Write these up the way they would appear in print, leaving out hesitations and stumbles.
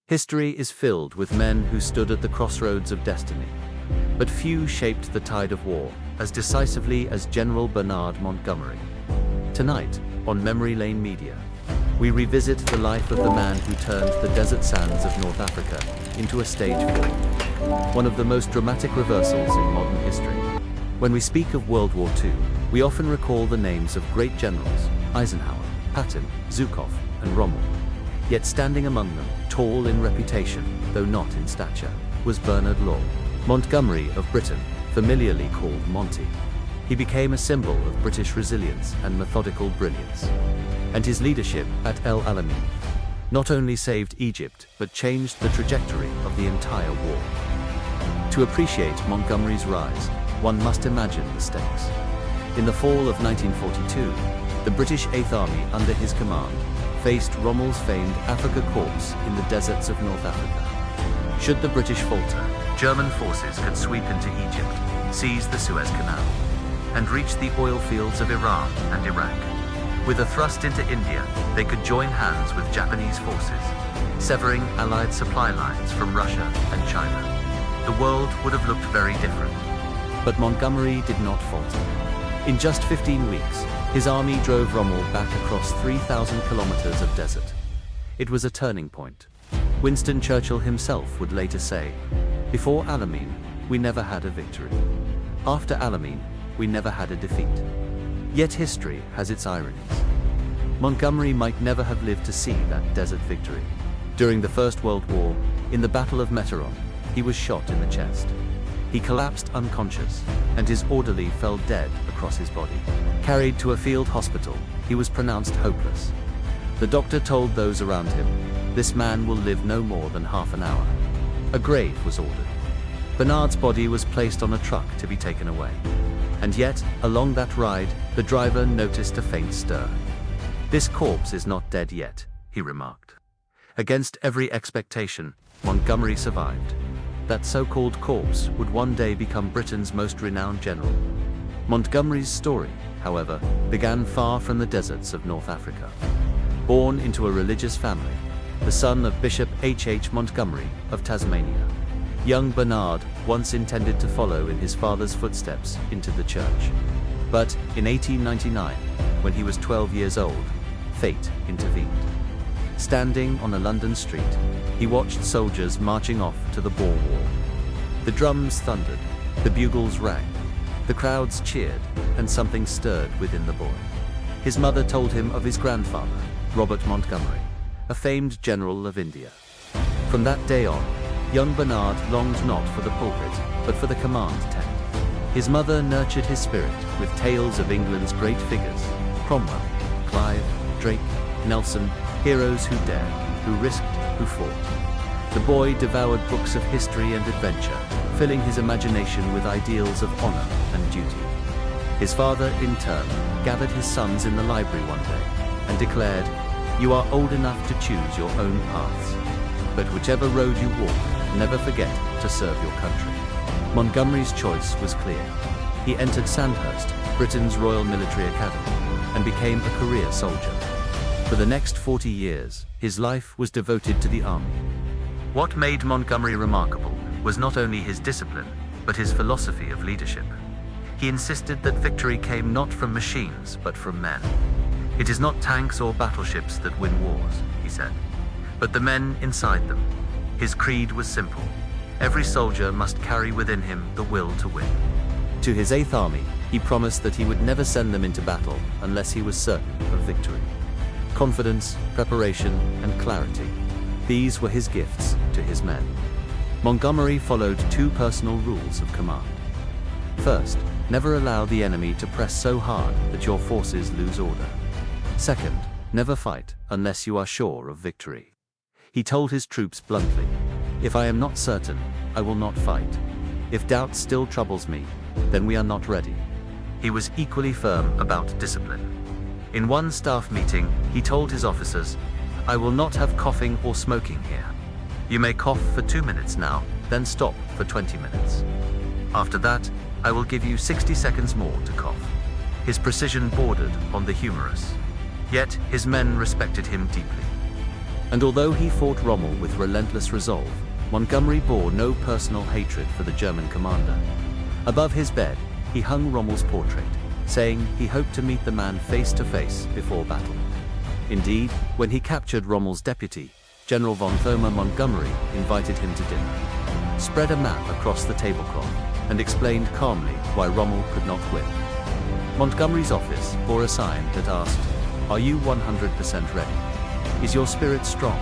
History is filled with men who stood at the crossroads of destiny, but few shaped the tide of war as decisively as General Bernard Montgomery. Tonight, on Memory Lane Media, we revisit the life of the man who turned the desert sands of North Africa into a stage film, one of the most dramatic reversals in modern history. When we speak of World War II, we often recall the names of great generals: Eisenhower, Patton, Zhukov, and Rommel. Yet standing among them, tall in reputation, though not in stature, was Bernard Montgomery of Britain, familiarly called Monty. He became a symbol of British resilience and methodical brilliance. And his leadership at El Alamein not only saved Egypt, but changed the trajectory of the entire war. To appreciate Montgomery's rise, one must imagine the stakes. In the fall of 1942, the British Eighth Army under his command faced Rommel's famed Afrika Korps in the deserts of North Africa. Should the British falter, German forces could sweep into Egypt, seize the Suez Canal, and reach the oil fields of Iran and Iraq. With a thrust into India, they could join hands with Japanese forces, severing Allied supply lines from Russia and China. The world would have looked very different. But Montgomery did not falter. In just 15 weeks, his army drove Rommel back across 3,000 kilometers of desert. It was a turning point. Winston Churchill himself would later say, "Before Alamein, we never had a victory. After Alamein, we never had a defeat." Yet history has its ironies. Montgomery might never have lived to see that desert victory. During the First World War, in the Battle of Alamein, he was shot in the chest. He collapsed unconscious, and his orderly fell dead across his body. Carried to a field hospital, he was pronounced hopeless. The doctor told those around him, "This man will live no more than half an hour." A grave was ordered. Bernard's body was placed on a truck to be taken away. And yet, along that ride, the driver noticed a faint stir. "This corpse is not dead yet," he remarked. Against every expectation, Montgomery survived. That so-called corpse would one day become Britain's most renowned general. Montgomery's story, however, began far from the deserts of North Africa. Born into a religious family, the son of Bishop H. Montgomery of Tasmania, young Bernard once intended to follow in his father's footsteps into the church. But in 1899, when he was 12 years old, fate intervened. Standing on a London street, he watched soldiers marching off to the Boer War. The drums thundered, the bugles rang, the crowds cheered, and something stirred within the boy. His mother told him of his grandfather, Robert Montgomery, a famed general of India. From that day on, young Bernard longed not for the pulpit, but for the command tent. His mother nurtured his spirit with tales of England's great figures: Cromwell, Clive, Drake, Nelson, heroes who dared, who risked, who fought. The boy devoured books of history and adventure, filling his imagination with ideals of honor and duty. His father, in turn, gathered his sons in the library one day and declared, "You are old enough to choose your own paths. But whichever road you walk, never forget to serve your country." Montgomery's choice was clear. He entered Sandhurst, Britain's Royal Military Academy, and became a career soldier. For the next 40 years, his life was devoted to the army. What made Montgomery remarkable was not only his discipline, but his philosophy of leadership. He insisted that victory came not from machines, but from men. "It is not tanks or battleships that win wars," he said, "but the men inside them." His creed was simple: every soldier must carry within him the will to win. To his Eighth Army, he promised that he would never send them into battle unless he was certain of victory. Confidence, preparation, and clarity. These were his gifts to his men. Montgomery followed two personal rules of command. First, never allow the enemy to press so hard that your forces lose order. Second, never fight unless you are sure of victory. He told his troops bluntly, "If I am not certain, I will not fight. If doubt still troubles me, then we are not ready." He was equally firm about discipline. In one staff meeting, he told his officers, "I will not have coughing or smoking here. You may cough for 2 minutes now, then stop for 20 minutes. After that, I will give you 60 seconds more to cough." His precision bordered on the humorous. Yet his men respected him deeply. And although he fought Rommel with relentless resolve, Montgomery bore no personal hatred for the German commander. Above his bed, he hung Rommel's portrait, saying he hoped to meet the man face to face before battle. Indeed, when he captured Rommel's deputy, General von Thoma Montgomery invited him to dinner, spread a map across the tablecloth, and explained calmly why Rommel could not win. Montgomery's office bore a sign that asked, "Are you 100% ready? Is your spirit strong?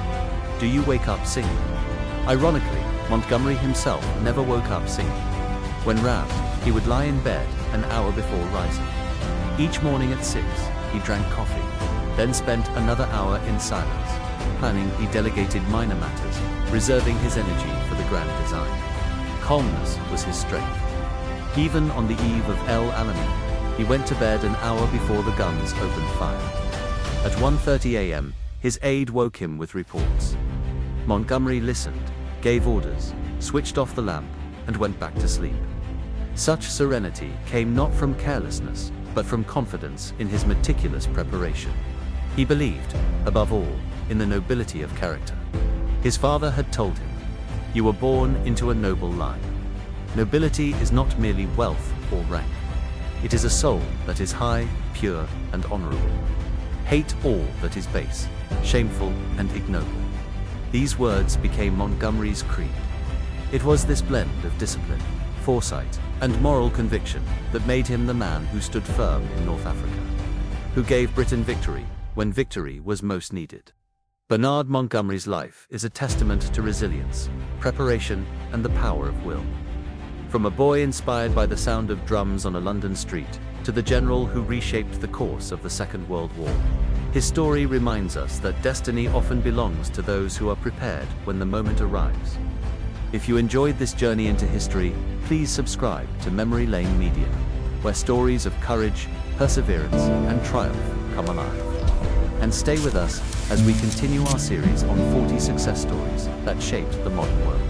Do you wake up singing?" Ironically, Montgomery himself never woke up singing. When roused, he would lie in bed an hour before rising. Each morning at 6, he drank coffee, then spent another hour in silence, planning. He delegated minor matters, reserving his energy for the grand design. Calmness was his strength. Even on the eve of El Alamein, he went to bed an hour before the guns opened fire. At 1:30 a.m., his aide woke him with reports. Montgomery listened, gave orders, switched off the lamp, and went back to sleep. Such serenity came not from carelessness, but from confidence in his meticulous preparation. He believed, above all, in the nobility of character. His father had told him, "You were born into a noble line. Nobility is not merely wealth or rank. It is a soul that is high, pure, and honorable. Hate all that is base, shameful, and ignoble." These words became Montgomery's creed. It was this blend of discipline, foresight, and moral conviction that made him the man who stood firm in North Africa, who gave Britain victory when victory was most needed. Bernard Montgomery's life is a testament to resilience, preparation, and the power of will. From a boy inspired by the sound of drums on a London street to the general who reshaped the course of the Second World War, his story reminds us that destiny often belongs to those who are prepared when the moment arrives. If you enjoyed this journey into history, please subscribe to Memory Lane Media, where stories of courage, perseverance, and triumph come alive. And stay with us as we continue our series on 40 success stories that shaped the modern world.